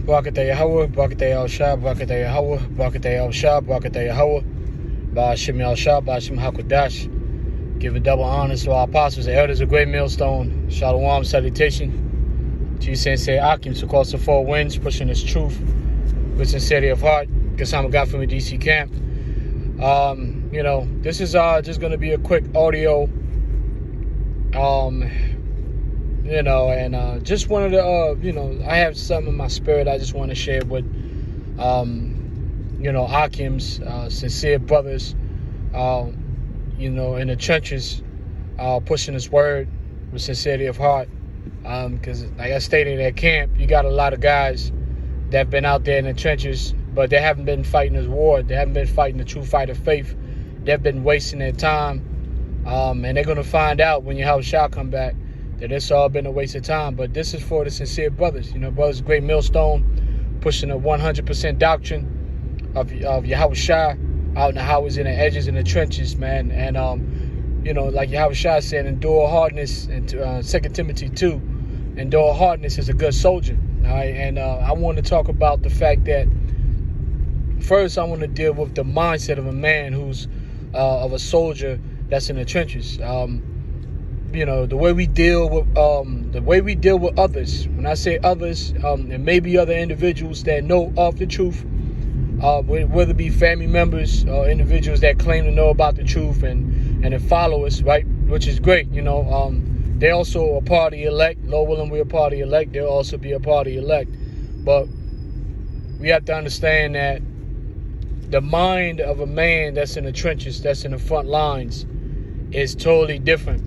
Barakatah Yahweh, Barakatah Yahushua, Barakatah Yahweh, Barakatah Yahushua, Barakatah Yahweh, Ba'ashem Yahushua, Ba'ashem HaKadosh. Giving double honors to our apostles and elders of Great Millstone. Shalom, salutation. To you, Sensei Akim, across the four winds, pushing this truth with sincerity of heart. Kasama God from the DC camp. This is just going to be a quick audio. Just wanted to, I have something in my spirit I just want to share with, Akim's sincere brothers, in the trenches, pushing this word with sincerity of heart. Because like I stated at camp, you got a lot of guys that have been out there in the trenches, but they haven't been fighting this war. They haven't been fighting the true fight of faith. They've been wasting their time. And they're going to find out when Yahushua come back that it's all been a waste of time. But this is for the sincere brothers. Brothers Great Millstone, pushing a 100% doctrine of Yahushua out in the highways and the edges and the trenches, man. And, like Yahushua said, endure hardness, and 2 Timothy 2, endure hardness is a good soldier. All right? And I want to talk about the fact that, first, I want to deal with the mindset of a man who's of a soldier that's in the trenches. The way we deal with others. When I say others, there may be other individuals that know of the truth, whether it be family members or individuals that claim to know about the truth and then follow us, right? Which is great. They're also a part of the elect. Lord willing, we're a part of the elect. They'll also be a part of the elect. But we have to understand that the mind of a man that's in the trenches, that's in the front lines, is totally different.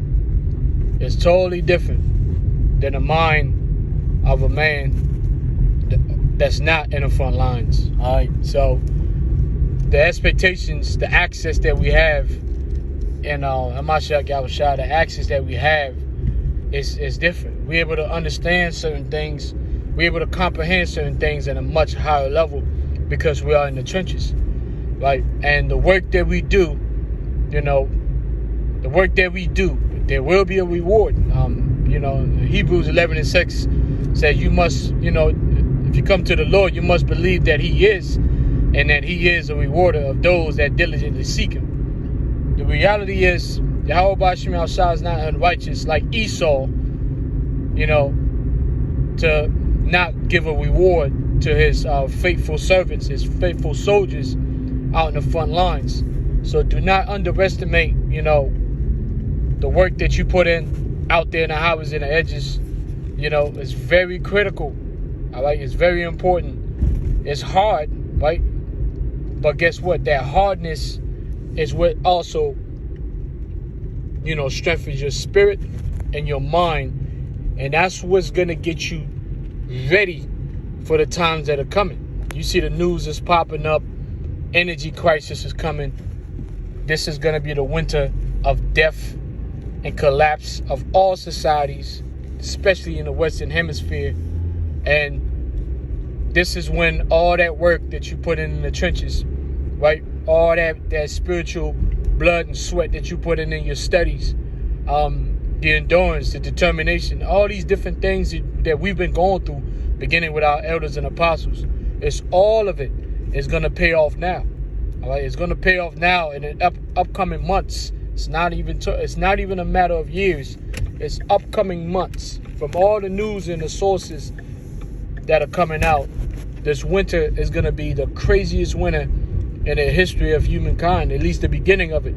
It's totally different than the mind of a man that's not in the front lines. All right. So the expectations, the access that we have in Hamashiach Yahushua, the access that we have is different. We're able to understand certain things. We're able to comprehend certain things at a much higher level because we are in the trenches. Right? And the work that we do, there will be a reward. Hebrews 11:6 says you must, if you come to the Lord, you must believe that He is, and that He is a rewarder of those that diligently seek Him. The reality is, Yahweh Ba'ashem Yahushua is not unrighteous like Esau, to not give a reward to his faithful servants, his faithful soldiers out in the front lines. So do not underestimate, the work that you put in out there in the highways and the edges. It's very critical. All right, it's very important. It's hard, right? But guess what? That hardness is what also, strengthens your spirit and your mind, and that's what's gonna get you ready for the times that are coming. You see the news is popping up. Energy crisis is coming. This is gonna be the winter of death and collapse of all societies, especially in the Western Hemisphere. And this is when all that work that you put in the trenches, right? All that spiritual blood and sweat that you put in your studies, the endurance, the determination, all these different things that we've been going through, beginning with our elders and apostles, it's all of it is going to pay off now. All right, it's going to pay off now in the upcoming months. It's not even a matter of years. It's upcoming months. From all the news and the sources that are coming out, this winter is going to be the craziest winter in the history of humankind. At least the beginning of it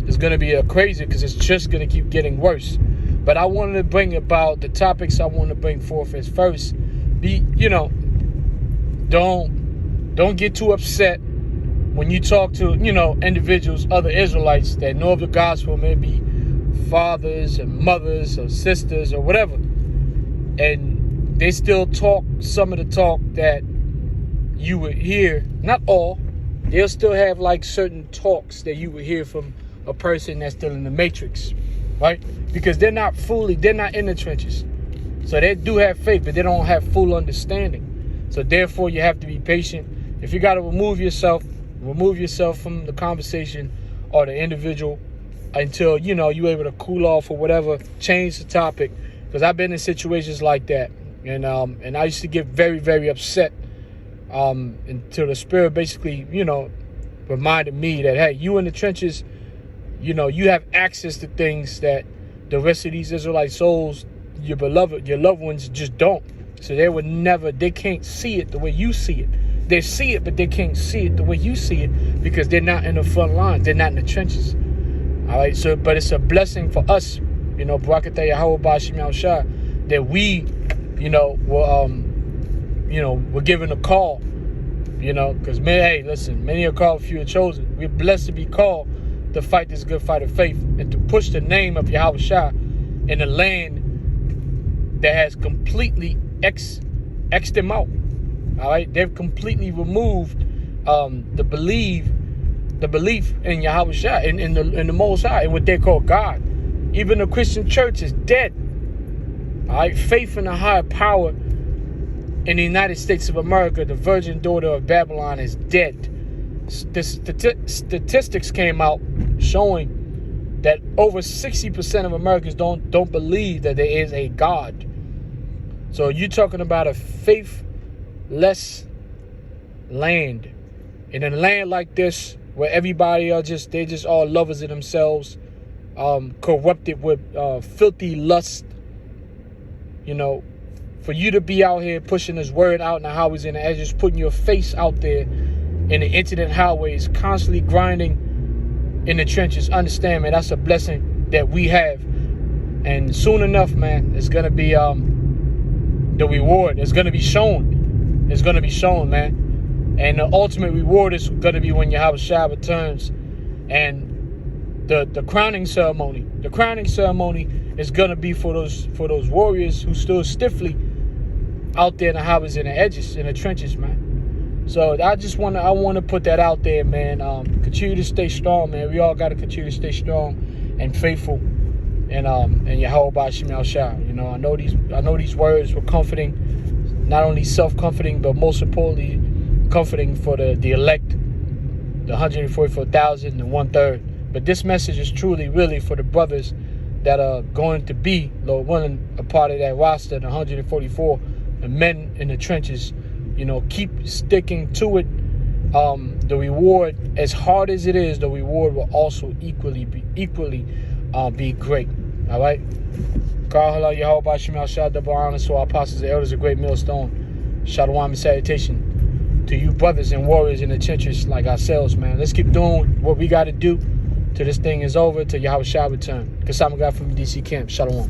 is going to be crazy, because it's just going to keep getting worse. But I wanted to bring about the topics I want to bring forth as first. Don't get too upset when you talk to, individuals, other Israelites that know of the gospel, maybe fathers and mothers or sisters or whatever, and they still talk some of the talk that you would hear. Not all. They'll still have like certain talks that you would hear from a person that's still in the matrix, right? Because they're not in the trenches. So they do have faith, but they don't have full understanding. So therefore, you have to be patient. If you got to remove yourself from the conversation or the individual until, you're able to cool off or whatever, change the topic. Because I've been in situations like that. And I used to get very, very upset until the Spirit basically, reminded me that, hey, you in the trenches, you have access to things that the rest of these Israelite souls, your loved ones just don't. So they can't see it the way you see it. They see it, but they can't see it the way you see it because they're not in the front lines. They're not in the trenches. All right. So, but it's a blessing for us, Barakatah Yahweh Ba'ashim Yahushua, that we, we're given a call, because hey, listen, many are called, few are chosen. We're blessed to be called to fight this good fight of faith and to push the name of Yahushua in a land that has completely X'd them out. All right, they've completely removed the belief in Yahushua, in the Most High, and what they call God. Even the Christian church is dead. All right, faith in a higher power in the United States of America, the virgin daughter of Babylon, is dead. The statistics came out showing that over 60% of Americans don't believe that there is a God. So you're talking about a faithless land. In a land like this, where everybody they're just all lovers of themselves, corrupted with filthy lust, for you to be out here pushing this word out in the highways and the edges, putting your face out there in the internet highways, constantly grinding in the trenches, understand, man, that's a blessing that we have. And soon enough, man, it's going to be the reward. It's going to be shown. It's going to be shown, man. And the ultimate reward is going to be when Yahushua returns. And the crowning ceremony. The crowning ceremony is going to be for those warriors who stood stiffly out there in the highways and the edges, in the trenches, man. So I want to put that out there, man. Continue to stay strong, man. We all got to continue to stay strong and faithful, and Yahweh Ba'ashim Yahushua. I know these words were comforting, not only self-comforting, but most importantly, comforting for the elect, the 144,000, the 1/3. But this message is truly, really for the brothers that are going to be, Lord willing, a part of that roster, the 144, the men in the trenches. Keep sticking to it. The reward, as hard as it is, the reward will also equally be great. All right. Karahala Yahweh Ba'ashim Yahushua, double honor to our apostles and elders, a great millstone. Shalom and salutation to you brothers and warriors in the trenches like ourselves, man. Let's keep doing what we got to do till this thing is over, till Yahushua return. Kasama God from DC camp. Shalom.